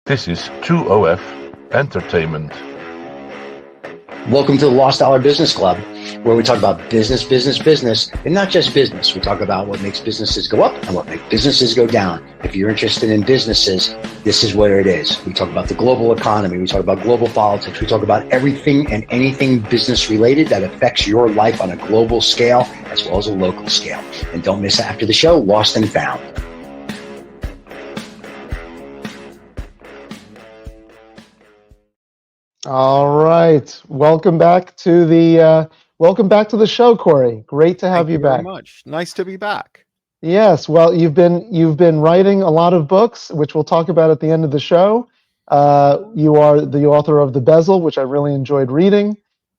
This is 2OF Entertainment. Welcome to the Lost Dollar Business Club, where we talk about business, and not just business. We talk about what makes businesses go up and what makes businesses go down. If you're interested in businesses, this is where it is. We talk about the global economy. We talk about global politics. We talk about everything and anything business related that affects your life on a global scale as well as a local scale. And don't miss after the show, Lost and Found. All right, welcome back to the show, Corey. Great to have you back. Thank you very much. Nice to be back. Yes, well, you've been writing a lot of books, which we'll talk about at the end of the show. You are the author of The Bezel, which I really enjoyed reading,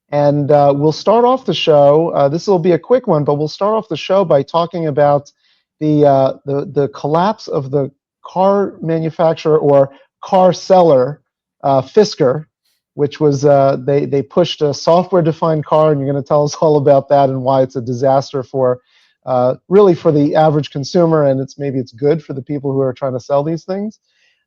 and we'll start off the show. This will be a quick one, but we'll start off the show by talking about the collapse of the car manufacturer or car seller, Fisker, which was they pushed a software-defined car, and you're going to tell us all about that and why it's a disaster for really for the average consumer, and maybe it's good for the people who are trying to sell these things.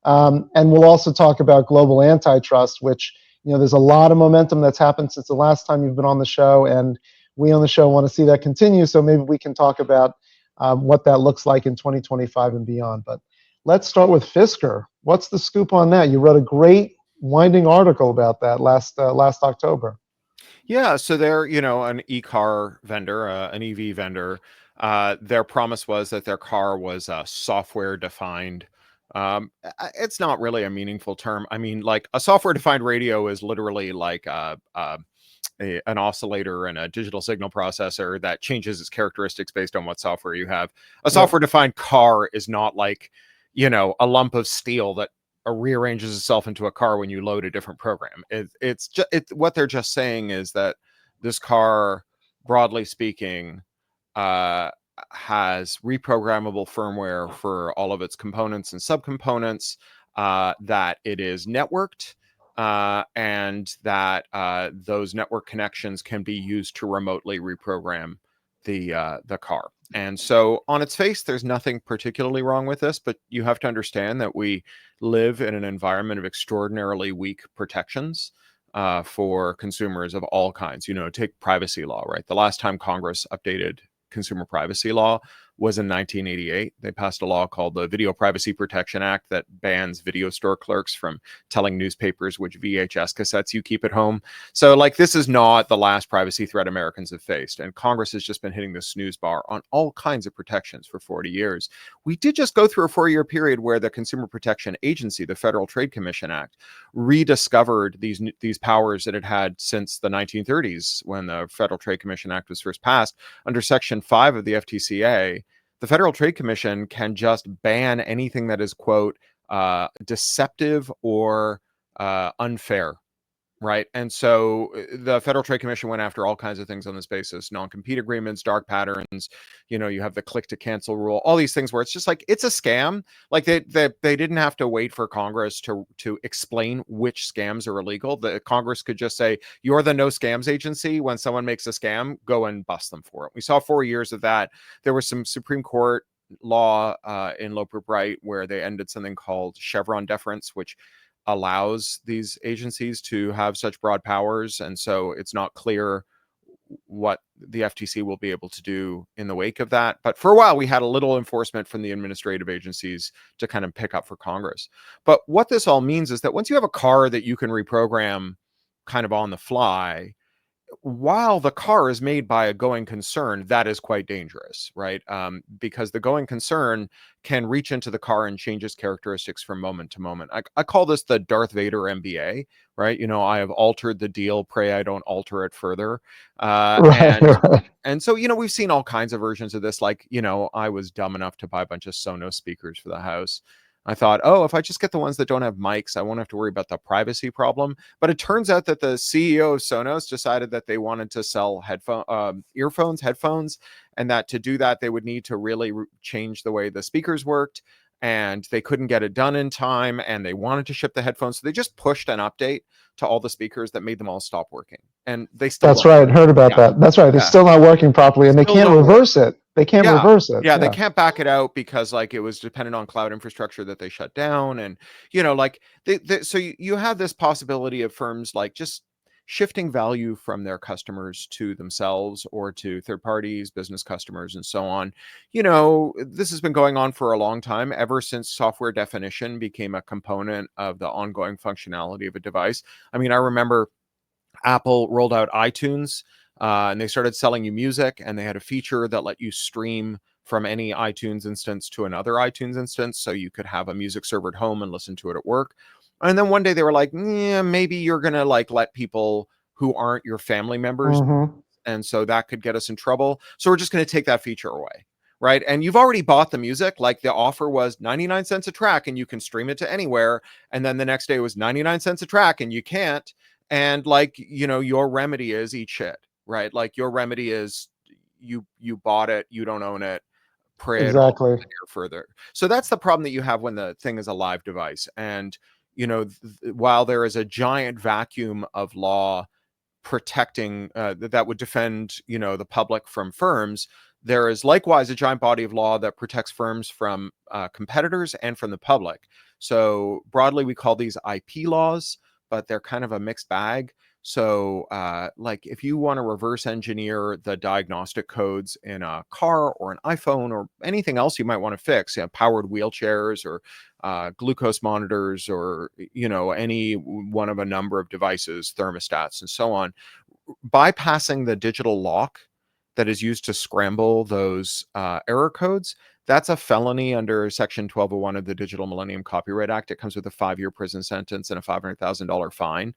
And we'll also talk about global antitrust, which there's a lot of momentum that's happened since the last time you've been on the show, and we on the show want to see that continue. So maybe we can talk about what that looks like in 2025 and beyond. But let's start with Fisker. What's the scoop on that? You wrote a great winding article about that last October. Yeah, so they're an e-car vendor, an EV vendor. Their promise was that their car was software defined. It's not really a meaningful term. I mean, like a software defined radio is literally like an oscillator and a digital signal processor that changes its characteristics based on what software you have. A software defined car is not like a lump of steel that rearranges itself into a car when you load a different program. It's what they're just saying is that this car, broadly speaking, has reprogrammable firmware for all of its components and subcomponents, that it is networked, and that those network connections can be used to remotely reprogram the car. And so on its face, there's nothing particularly wrong with this, but you have to understand that we live in an environment of extraordinarily weak protections for consumers of all kinds. Take privacy law, right? The last time Congress updated consumer privacy law was in 1988. They passed a law called the Video Privacy Protection Act that bans video store clerks from telling newspapers which VHS cassettes you keep at home. So this is not the last privacy threat Americans have faced. And Congress has just been hitting the snooze bar on all kinds of protections for 40 years. We did just go through a 4-year period where the Consumer Protection Agency, the Federal Trade Commission Act, rediscovered these powers that it had since the 1930s when the Federal Trade Commission Act was first passed. Under Section 5 of the FTCA, the Federal Trade Commission can just ban anything that is, quote, deceptive or unfair, right? And so the Federal Trade Commission went after all kinds of things on this basis: non-compete agreements, dark patterns. You have the click to cancel rule, all these things where it's just it's a scam. They didn't have to wait for Congress to explain which scams are illegal. The Congress could just say, you're the no scams agency. When someone makes a scam, go and bust them for it. We saw 4 years of that. There was some Supreme Court law in Loper-Bright where they ended something called Chevron deference, which allows these agencies to have such broad powers. And so it's not clear what the FTC will be able to do in the wake of that. But for a while, we had a little enforcement from the administrative agencies to kind of pick up for Congress. But what this all means is that once you have a car that you can reprogram kind of on the fly, while the car is made by a going concern, that is quite dangerous, right? Because the going concern can reach into the car and change its characteristics from moment to moment. I call this the Darth Vader MBA, right? I have altered the deal, pray I don't alter it further. Right. And so, we've seen all kinds of versions of this. I was dumb enough to buy a bunch of Sonos speakers for the house. I thought, if I just get the ones that don't have mics, I won't have to worry about the privacy problem. But it turns out that the CEO of Sonos decided that they wanted to sell headphones, and that to do that, they would need to really change the way the speakers worked, and they couldn't get it done in time, and they wanted to ship the headphones. So they just pushed an update to all the speakers that made them all stop working. And they still That's right. Heard about that. That's right. They're still not working properly, and they can't reverse it. They can't Yeah. reverse it. Yeah, they can't back it out because like it was dependent on cloud infrastructure that they shut down. And like so you have this possibility of firms like just shifting value from their customers to themselves or to third parties, business customers, and so on. This has been going on for a long time, ever since software definition became a component of the ongoing functionality of a device. I mean, I remember Apple rolled out iTunes, and they started selling you music, and they had a feature that let you stream from any iTunes instance to another iTunes instance, so you could have a music server at home and listen to it at work. And then one day they were like, yeah, maybe you're gonna like let people who aren't your family members, and so that could get us in trouble. So we're just gonna take that feature away. Right. And you've already bought the music. Like the offer was 99 cents a track and you can stream it to anywhere. And then the next day was 99 cents a track and you can't. And like, your remedy is eat shit, right? Like your remedy is you bought it, you don't own it, pray it all Exactly. further. So that's the problem that you have when the thing is a live device. And, while there is a giant vacuum of law protecting that would defend, the public from firms, there is likewise a giant body of law that protects firms from competitors and from the public. So broadly, we call these IP laws, but they're kind of a mixed bag. So like if you want to reverse engineer the diagnostic codes in a car or an iPhone or anything else you might want to fix, powered wheelchairs or glucose monitors or, any one of a number of devices, thermostats and so on, bypassing the digital lock that is used to scramble those error codes, that's a felony under Section 1201 of the Digital Millennium Copyright Act. It comes with a 5-year prison sentence and a $500,000 fine.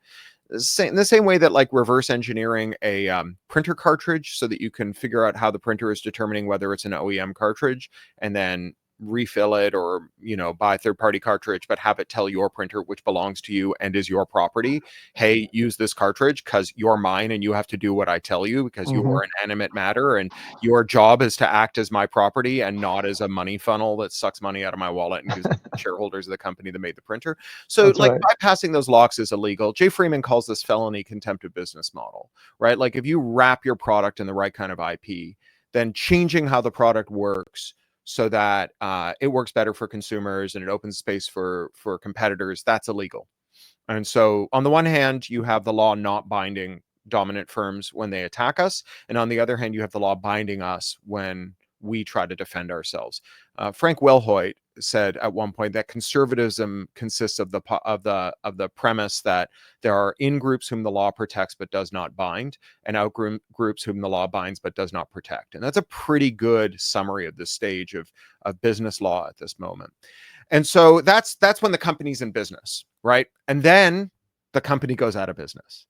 In the same way that like reverse engineering a printer cartridge so that you can figure out how the printer is determining whether it's an OEM cartridge and then refill it or buy a third-party cartridge but have it tell your printer, which belongs to you and is your property, hey, use this cartridge because you're mine and you have to do what I tell you because you are an animate matter and your job is to act as my property and not as a money funnel that sucks money out of my wallet and gives shareholders of the company that made the printer. So That's like right. bypassing those locks is illegal. Jay Freeman calls this felony contempt of business model, right? Like if you wrap your product in the right kind of IP, then changing how the product works so that it works better for consumers and it opens space for competitors, that's illegal. And so on the one hand, you have the law not binding dominant firms when they attack us. And on the other hand, you have the law binding us when we try to defend ourselves. Frank Wilhoit said at one point that conservatism consists of the premise that there are in-groups whom the law protects but does not bind, and out-groups whom the law binds but does not protect. And that's a pretty good summary of this stage of business law at this moment. And so that's when the company's in business, right? And then the company goes out of business.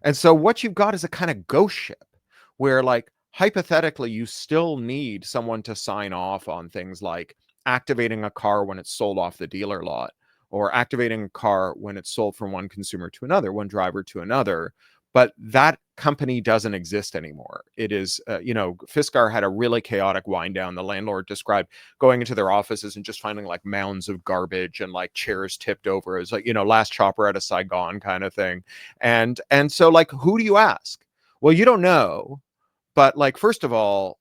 And so what you've got is a kind of ghost ship where like hypothetically you still need someone to sign off on things like activating a car when it's sold off the dealer lot or activating a car when it's sold from one consumer to another, one driver to another. But that company doesn't exist anymore. It is, Fisker had a really chaotic wind down. The landlord described going into their offices and just finding like mounds of garbage and like chairs tipped over. It was like, last chopper out of Saigon kind of thing. And so like, who do you ask? Well, you don't know. But like, first of all,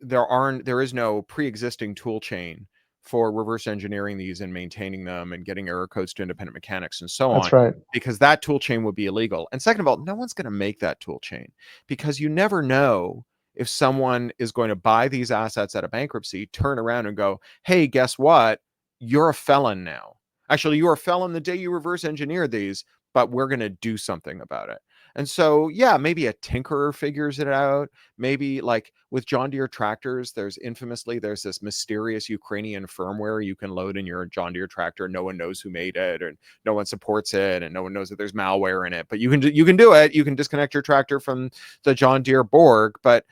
there is no pre-existing tool chain for reverse engineering these and maintaining them and getting error codes to independent mechanics and so on. That's right. Because that tool chain would be illegal. And second of all, no one's going to make that tool chain because you never know if someone is going to buy these assets at a bankruptcy, turn around and go, hey, guess what? You're a felon now. Actually, you were a felon the day you reverse engineered these, but we're going to do something about it. And so, yeah, maybe a tinkerer figures it out. Maybe like with John Deere tractors, there's this mysterious Ukrainian firmware you can load in your John Deere tractor. No one knows who made it and no one supports it and no one knows that there's malware in it, but you can do it. You can disconnect your tractor from the John Deere Borg, but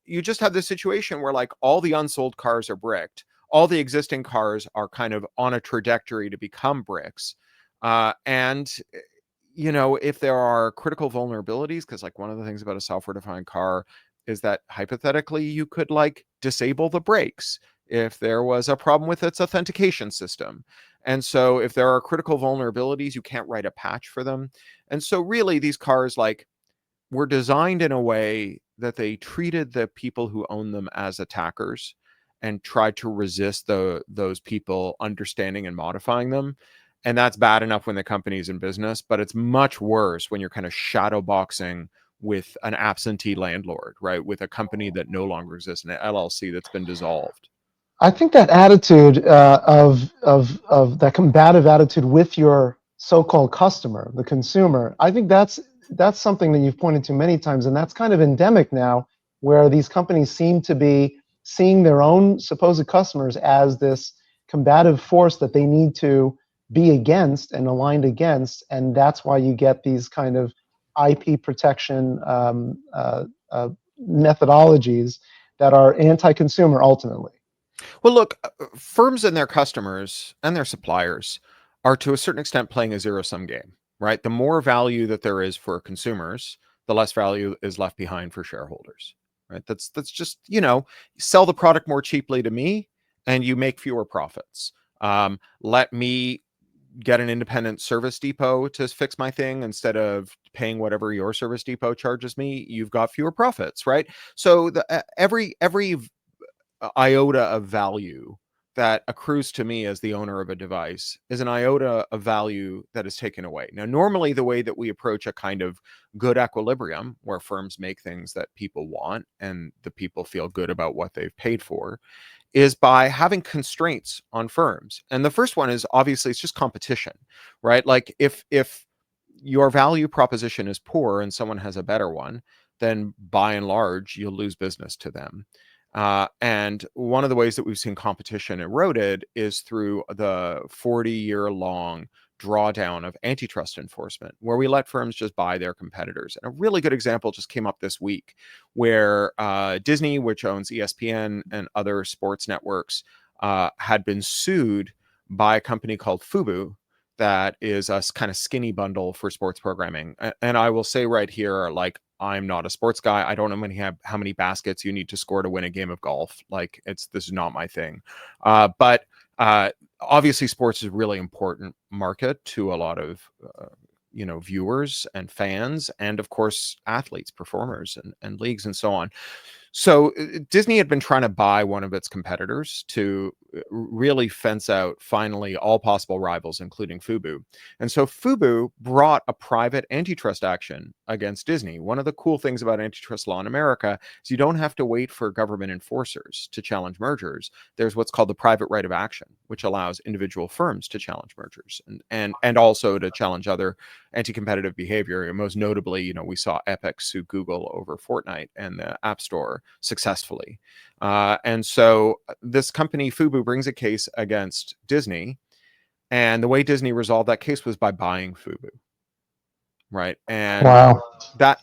you just have this situation where like all the unsold cars are bricked. All the existing cars are kind of on a trajectory to become bricks. And if there are critical vulnerabilities, because like one of the things about a software-defined car is that hypothetically you could like disable the brakes if there was a problem with its authentication system. And so if there are critical vulnerabilities, you can't write a patch for them. And so really these cars like were designed in a way they treated the people who own them as attackers and tried to resist those people understanding and modifying them. And that's bad enough when the company's in business, but it's much worse when you're kind of shadow boxing with an absentee landlord, right? With a company that no longer exists, an LLC that's been dissolved. I think that attitude of that combative attitude with your so-called customer, the consumer, I think that's something that you've pointed to many times, and that's kind of endemic now, where these companies seem to be seeing their own supposed customers as this combative force that they need to be against and aligned against, and that's why you get these kind of IP protection methodologies that are anti-consumer ultimately. Well, look, firms and their customers and their suppliers are to a certain extent playing a zero-sum game, right? The more value that there is for consumers, the less value is left behind for shareholders, right? That's just, sell the product more cheaply to me and you make fewer profits. Let me get an independent service depot to fix my thing instead of paying whatever your service depot charges me. You've got fewer profits, right? So every iota of value that accrues to me as the owner of a device is an iota of value that is taken away. Now, normally the way that we approach a kind of good equilibrium where firms make things that people want and the people feel good about what they've paid for is by having constraints on firms. And the first one is obviously it's just competition, right? Like if your value proposition is poor and someone has a better one, then by and large, you'll lose business to them. And one of the ways that we've seen competition eroded is through the 40-year-long drawdown of antitrust enforcement, where we let firms just buy their competitors. And a really good example just came up this week, where Disney, which owns ESPN and other sports networks, had been sued by a company called FUBU, that is a kind of skinny bundle for sports programming. And I will say right here, like, I'm not a sports guy. I don't know how many baskets you need to score to win a game of golf. Like, this is not my thing. But obviously sports is a really important market to a lot of viewers and fans, and of course athletes, performers, and leagues and so on. So Disney had been trying to buy one of its competitors to really fence out finally all possible rivals, including FUBU. And so FUBU brought a private antitrust action against Disney. One of the cool things about antitrust law in America is you don't have to wait for government enforcers to challenge mergers. There's what's called the private right of action, which allows individual firms to challenge mergers and also to challenge other anti-competitive behavior. And most notably, we saw Epic sue Google over Fortnite and the App Store successfully. And so this company, FUBU, brings a case against Disney. And the way Disney resolved that case was by buying FUBU. Right. And wow, that,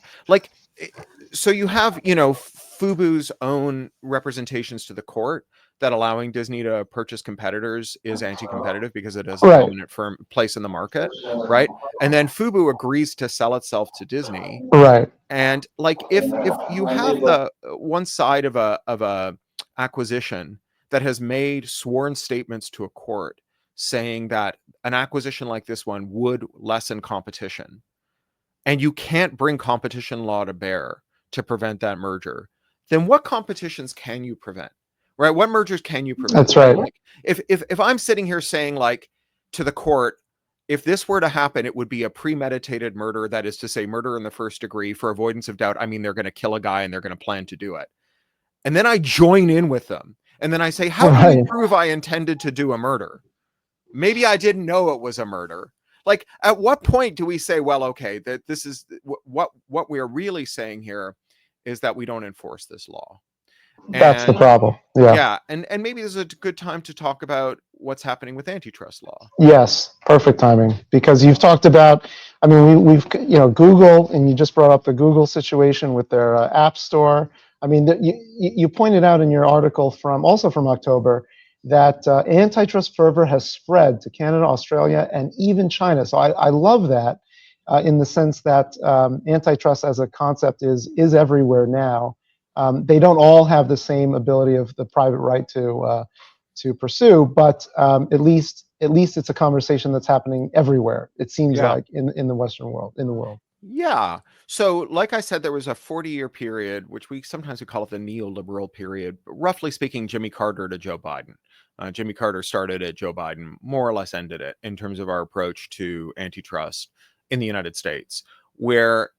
so you have, FUBU's own representations to the court that allowing Disney to purchase competitors is anti-competitive because it has a dominant firm place in the market, right? And then FUBU agrees to sell itself to Disney, right? And if you have the one side of a acquisition that has made sworn statements to a court saying that an acquisition like this one would lessen competition, and you can't bring competition law to bear to prevent that merger, then what competitions can you prevent? Right? What mergers can you prevent? That's right. Like, if I'm sitting here saying, like, to the court, if this were to happen, it would be a premeditated murder. That is to say, murder in the first degree. For avoidance of doubt, I mean, they're going to kill a guy and they're going to plan to do it. And then I join in with them. And then I say, how do you prove I intended to do a murder? Maybe I didn't know it was a murder. Like, at what point do we say, well, okay, that this is what we're really saying here is that we don't enforce this law. That's the problem. Yeah. And maybe this is a good time to talk about what's happening with antitrust law. Yes, perfect timing, because you've talked about, I mean, we've Google, and you just brought up the Google situation with their App Store. I mean, you pointed out in your article from October that antitrust fervor has spread to Canada, Australia, and even China. So I love that in the sense that antitrust as a concept is everywhere now. They don't all have the same ability of the private right to pursue, but at least it's a conversation that's happening everywhere. It seems like in the Western world, in the world. Yeah. So, like I said, there was a 40-year period, which we sometimes call it the neoliberal period. But roughly speaking, Jimmy Carter to Joe Biden. Jimmy Carter started it, Joe Biden more or less ended it in terms of our approach to antitrust in the United States, where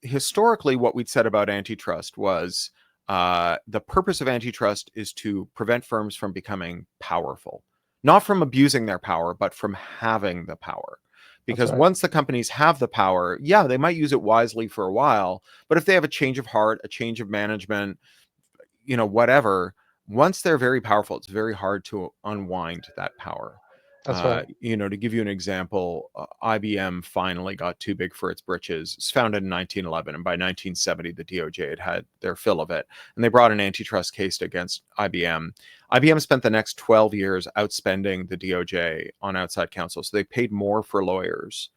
historically what we'd said about antitrust was the purpose of antitrust is to prevent firms from becoming powerful, not from abusing their power, but from having the power. Because right. once the companies have the power, yeah, they might use it wisely for a while, but if they have a change of heart, a change of management, whatever, once they're very powerful, it's very hard to unwind that power. That's right. To give you an example, IBM finally got too big for its britches. It's founded in 1911, and by 1970, the DOJ had their fill of it, and they brought an antitrust case against IBM. IBM spent the next 12 years outspending the DOJ on outside counsel, so they paid more for lawyers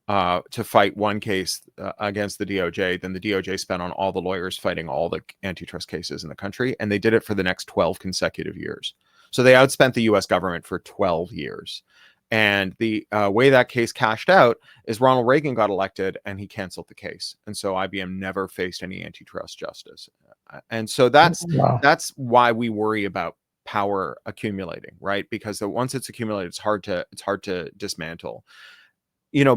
to fight one case against the DOJ than the DOJ spent on all the lawyers fighting all the antitrust cases in the country, and they did it for the next 12 consecutive years. So they outspent the U.S. government for 12 years. And the way that case cashed out is Ronald Reagan got elected and he canceled the case. And so IBM never faced any antitrust justice. And so that's why we worry about power accumulating, right? Because once it's accumulated, it's hard to dismantle.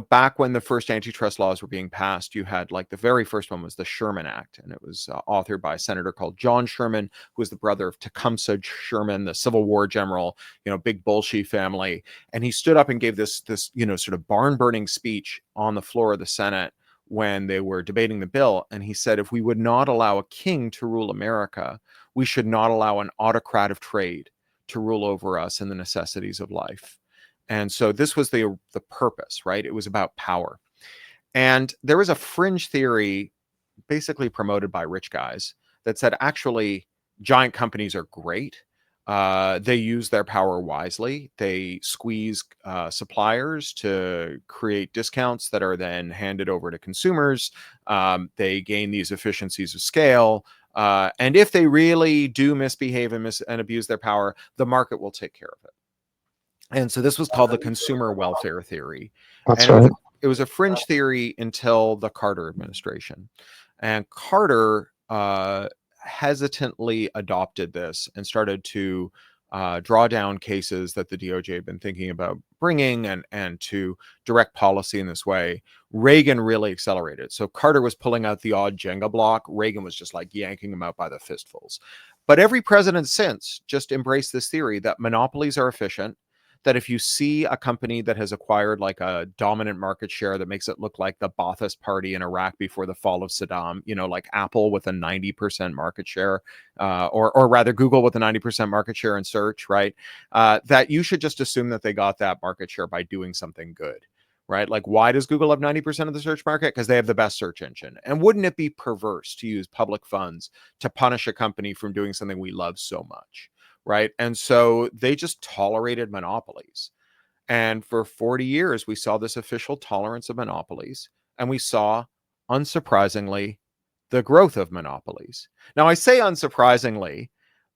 Back when the first antitrust laws were being passed, you had the very first one was the Sherman Act, and it was authored by a senator called John Sherman, who was the brother of Tecumseh Sherman, the Civil War general, big Bolshevik family. And he stood up and gave this sort of barn burning speech on the floor of the Senate when they were debating the bill. And he said, if we would not allow a king to rule America, we should not allow an autocrat of trade to rule over us and the necessities of life. And so this was the purpose, right? It was about power. And there was a fringe theory basically promoted by rich guys that said, actually, giant companies are great. They use their power wisely. They squeeze suppliers to create discounts that are then handed over to consumers. They gain these efficiencies of scale. And if they really do misbehave and abuse their power, the market will take care of it. And so this was called the consumer welfare theory. That's and right. it was a fringe theory until the Carter administration. And Carter hesitantly adopted this and started to draw down cases that the DOJ had been thinking about bringing and to direct policy in this way. Reagan really accelerated. So Carter was pulling out the odd Jenga block. Reagan was just yanking them out by the fistfuls. But every president since just embraced this theory that monopolies are efficient, that if you see a company that has acquired a dominant market share that makes it look like the Ba'athist party in Iraq before the fall of Saddam, like Apple with a 90% market share, or rather Google with a 90% market share in search, right? That you should just assume that they got that market share by doing something good, right? Why does Google have 90% of the search market? Because they have the best search engine. And wouldn't it be perverse to use public funds to punish a company from doing something we love so much? Right. And so they just tolerated monopolies. And for 40 years, we saw this official tolerance of monopolies. And we saw, unsurprisingly, the growth of monopolies. Now, I say unsurprisingly,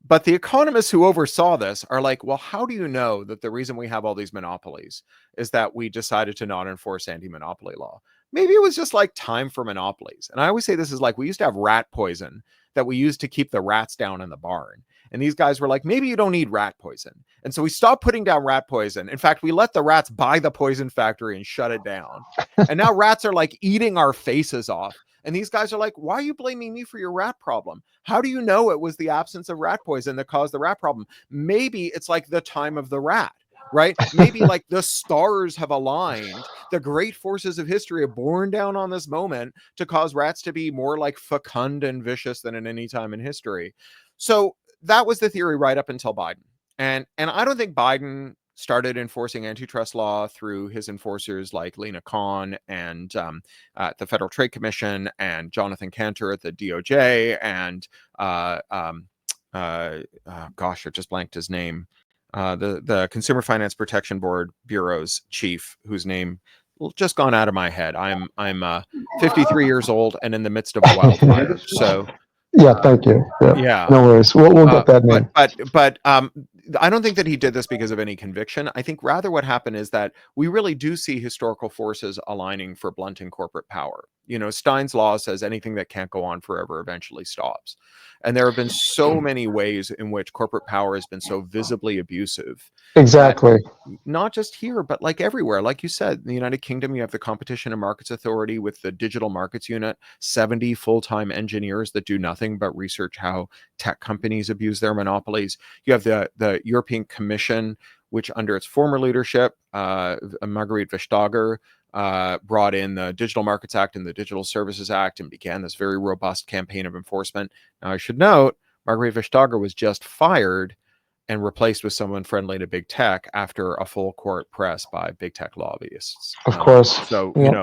but the economists who oversaw this are well, how do you know that the reason we have all these monopolies is that we decided to not enforce anti-monopoly law? Maybe it was just time for monopolies. And I always say this is we used to have rat poison that we used to keep the rats down in the barn. And these guys were maybe you don't need rat poison. And so we stopped putting down rat poison. In fact, we let the rats buy the poison factory and shut it down. And now rats are eating our faces off. And these guys are why are you blaming me for your rat problem? How do you know it was the absence of rat poison that caused the rat problem? Maybe it's the time of the rat, right? Maybe the stars have aligned. The great forces of history have borne down on this moment to cause rats to be more fecund and vicious than at any time in history. So that was the theory right up until Biden. And I don't think Biden started enforcing antitrust law through his enforcers like Lena Khan and the Federal Trade Commission and Jonathan Cantor at the DOJ and gosh, I just blanked his name. The Consumer Finance Protection Board Bureau's chief, whose name just gone out of my head. I'm 53 years old and in the midst of a wildfire. So yeah, thank you. Yeah, no worries. We'll get that name. But I don't think that he did this because of any conviction. I think rather what happened is that we really do see historical forces aligning for blunting corporate power. Stein's law says anything that can't go on forever eventually stops. And there have been so many ways in which corporate power has been so visibly abusive. Exactly. Not just here, but like everywhere. Like you said, in the United Kingdom, you have the Competition and Markets Authority with the Digital Markets Unit, 70 full-time engineers that do nothing but research how tech companies abuse their monopolies. You have the European Commission, which under its former leadership, Marguerite Vestager, brought in the Digital Markets Act and the Digital Services Act and began this very robust campaign of enforcement. Now, I should note, Marguerite Vestager was just fired and replaced with someone friendly to big tech after a full court press by big tech lobbyists. Of course. So, Yep.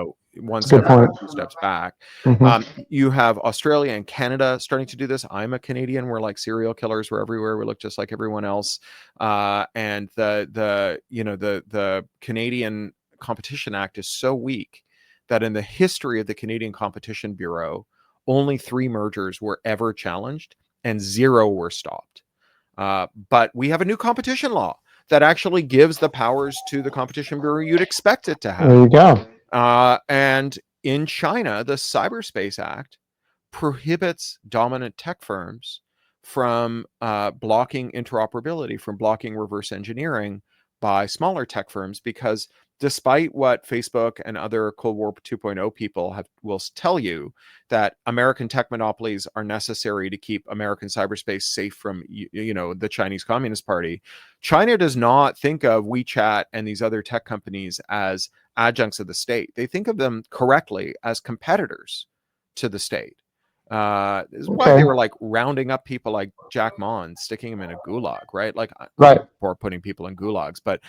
one That's a good step forward, point. 2 steps back. Mhm. You have Australia and Canada starting to do this. I'm a Canadian. We're like serial killers. We're everywhere. We look just like everyone else. And the Canadian Competition Act is so weak that in the history of the Canadian Competition Bureau, only 3 mergers were ever challenged and 0 were stopped. But we have a new competition law that actually gives the powers to the Competition Bureau you'd expect it to have. There you go. And in China, the Cyberspace Act prohibits dominant tech firms from blocking interoperability, from blocking reverse engineering by smaller tech firms, because despite what Facebook and other Cold War 2.0 people will tell you, that American tech monopolies are necessary to keep American cyberspace safe from the Chinese Communist Party, China does not think of WeChat and these other tech companies as adjuncts of the state. They think of them correctly as competitors to the state. This is why they were like rounding up people like Jack Ma and sticking him in a gulag, right? Like, Right. for putting people in gulags, but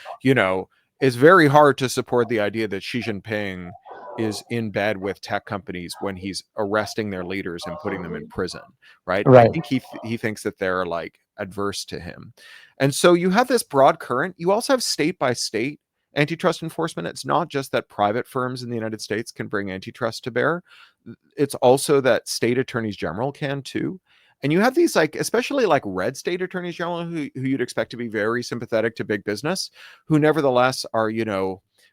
it's very hard to support the idea that Xi Jinping is in bed with tech companies when he's arresting their leaders and putting them in prison, right? I think he thinks that they're like adverse to him. And so you have this broad current. You also have state by state antitrust enforcement. It's not just that private firms in the United States can bring antitrust to bear. It's also that state attorneys general can too. And you have these, like, especially like red state attorneys general who you'd expect to be very sympathetic to big business, who nevertheless are,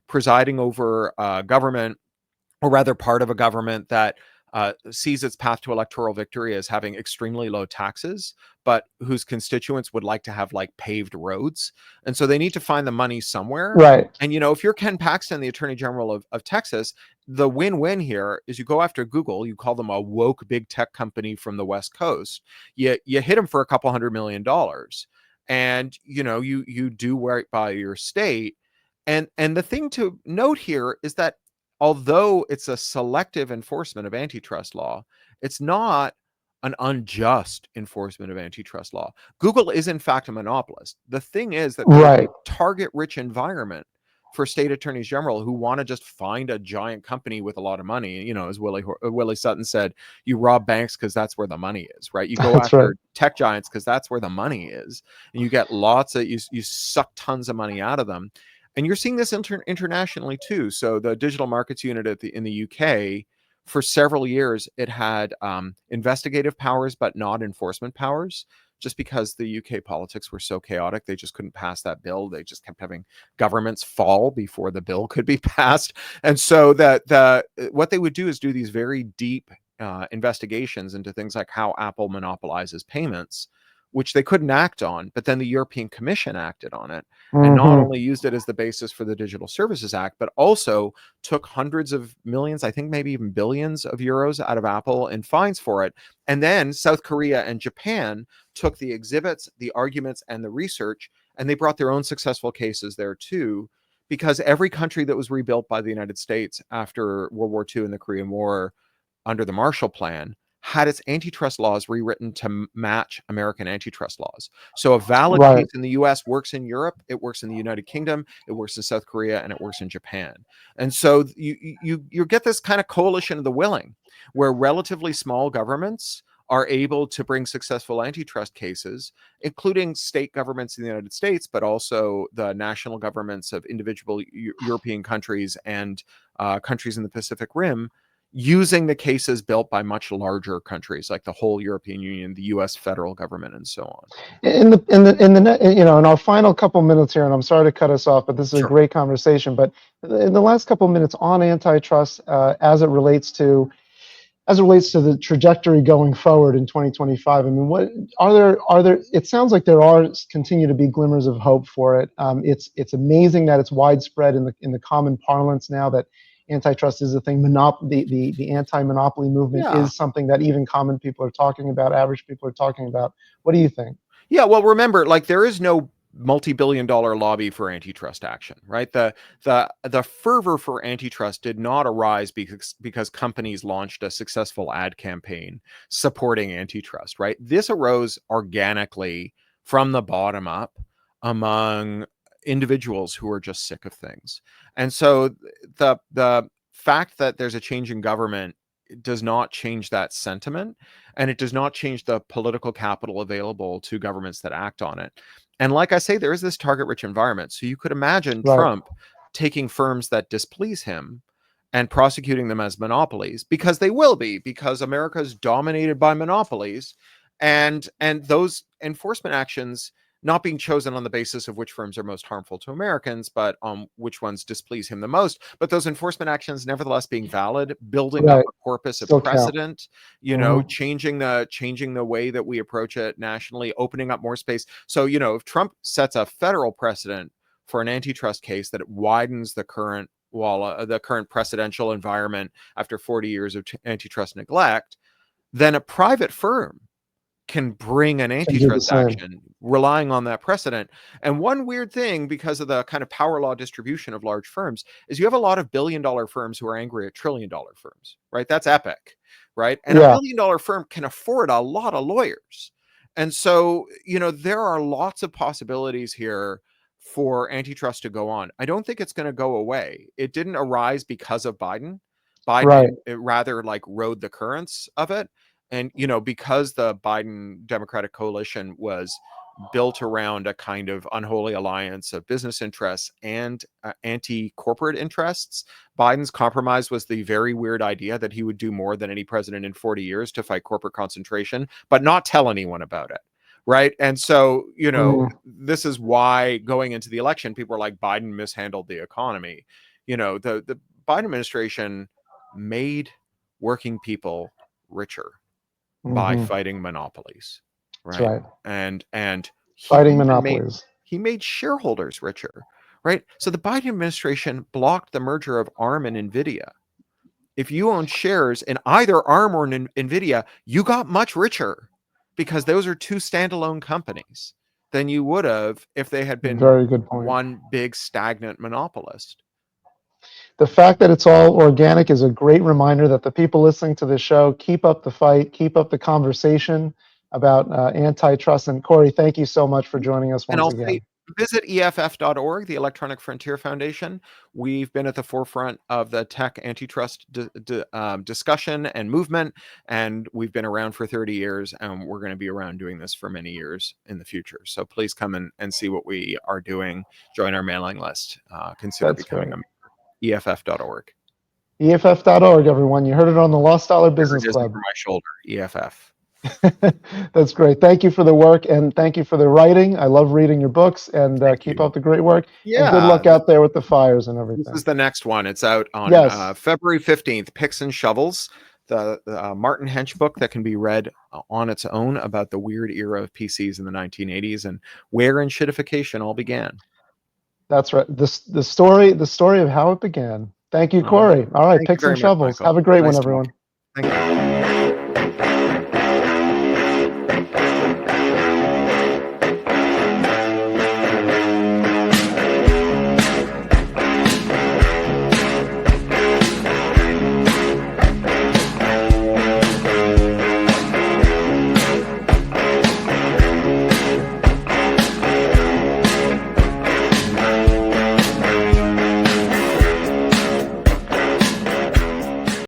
presiding over government, or rather part of a government that sees its path to electoral victory as having extremely low taxes, but whose constituents would like to have like paved roads. And so they need to find the money somewhere. Right. And, if you're Ken Paxton, the Attorney General of Texas, the win-win here is you go after Google, you call them a woke big tech company from the West Coast. You hit them for $200 million. And, you do right by your state. And the thing to note here is that although it's a selective enforcement of antitrust law, it's not an unjust enforcement of antitrust law. Google is in fact a monopolist. The thing is that there's a target-rich environment for state attorneys general who want to just find a giant company with a lot of money. As Willie Sutton said, you rob banks because that's where the money is, right? You go after tech giants because that's where the money is, and you get lots of you suck tons of money out of them. And you're seeing this internationally too. So the Digital Markets Unit in the UK, for several years, it had investigative powers, but not enforcement powers, just because the UK politics were so chaotic. They just couldn't pass that bill. They just kept having governments fall before the bill could be passed. And so what they would do is do these very deep investigations into things like how Apple monopolizes payments, which they couldn't act on, but then the European Commission acted on it, and not only used it as the basis for the Digital Services Act, but also took hundreds of millions, I think maybe even billions of euros out of Apple in fines for it. And then South Korea and Japan took the exhibits, the arguments, and the research, and they brought their own successful cases there too, because every country that was rebuilt by the United States after World War II and the Korean War under the Marshall Plan had its antitrust laws rewritten to match American antitrust laws. So a valid case in the US works in Europe, it works in the United Kingdom, it works in South Korea, and it works in Japan. And so you get this kind of coalition of the willing, where relatively small governments are able to bring successful antitrust cases, including state governments in the United States, but also the national governments of individual European countries and countries in the Pacific Rim. using the cases built by much larger countries like the whole European Union, the US federal government, and so on. In our final couple minutes here, and I'm sorry to cut us off, but this is a great conversation. But in the last couple minutes on antitrust, as it relates to the trajectory going forward in 2025, I mean, what are there? It sounds like there continue to be glimmers of hope for it. It's amazing that it's widespread in the common parlance now that antitrust is a thing. The anti-monopoly movement is something that even common people are talking about, average people are talking about. What do you think? Yeah, well, remember, like, there is no multi-billion-dollar lobby for antitrust action, right? The fervor for antitrust did not arise because companies launched a successful ad campaign supporting antitrust, right? This arose organically from the bottom up among individuals who are just sick of things. And so the fact that there's a change in government does not change that sentiment, and it does not change the political capital available to governments that act on it. And like I say, there is this target-rich environment. So you could imagine Trump taking firms that displease him and prosecuting them as monopolies, because they will be, because America is dominated by monopolies, and those enforcement actions not being chosen on the basis of which firms are most harmful to Americans, but which ones displease him the most. But those enforcement actions nevertheless being valid, building up a corpus of precedent, changing the way that we approach it nationally, opening up more space. So, if Trump sets a federal precedent for an antitrust case that it widens the current precedential environment after 40 years of antitrust neglect, then a private firm can bring an antitrust action relying on that precedent. And one weird thing, because of the kind of power law distribution of large firms, is you have a lot of billion-dollar firms who are angry at trillion-dollar firms, right? That's epic, right? And a billion-dollar firm can afford a lot of lawyers. And so, there are lots of possibilities here for antitrust to go on. I don't think it's going to go away. It didn't arise because of Biden. It rather rode the currents of it. And, because the Biden Democratic coalition was built around a kind of unholy alliance of business interests and anti-corporate interests, Biden's compromise was the very weird idea that he would do more than any president in 40 years to fight corporate concentration, but not tell anyone about it. Right. And so, this is why going into the election, people are like, Biden mishandled the economy. The Biden administration made working people richer by fighting monopolies, right? And fighting monopolies. He made shareholders richer, right? So the Biden administration blocked the merger of ARM and NVIDIA. If you own shares in either ARM or NVIDIA, you got much richer because those are two standalone companies than you would have if they had been one big stagnant monopolist. The fact that it's all organic is a great reminder that the people listening to this show keep up the fight, keep up the conversation about antitrust. And Corey, thank you so much for joining us once again. Visit EFF.org, the Electronic Frontier Foundation. We've been at the forefront of the tech antitrust discussion and movement, and we've been around for 30 years, and we're going to be around doing this for many years in the future. So please come and see what we are doing. Join our mailing list. Consider becoming a member. EFF.org. EFF.org, everyone. You heard it on the Lost Dollar Business Club. Over my shoulder, EFF. That's great. Thank you for the work, and thank you for the writing. I love reading your books, and keep up the great work. Yeah. And good luck out there with the fires and everything. This is the next one. It's out on February 15th, Picks and Shovels, the Martin Hench book that can be read on its own about the weird era of PCs in the 1980s and where shitification all began. That's right. The story of how it began. Thank you, Corey. All right, Picks and Shovels. Have a great one, everyone. Thank you.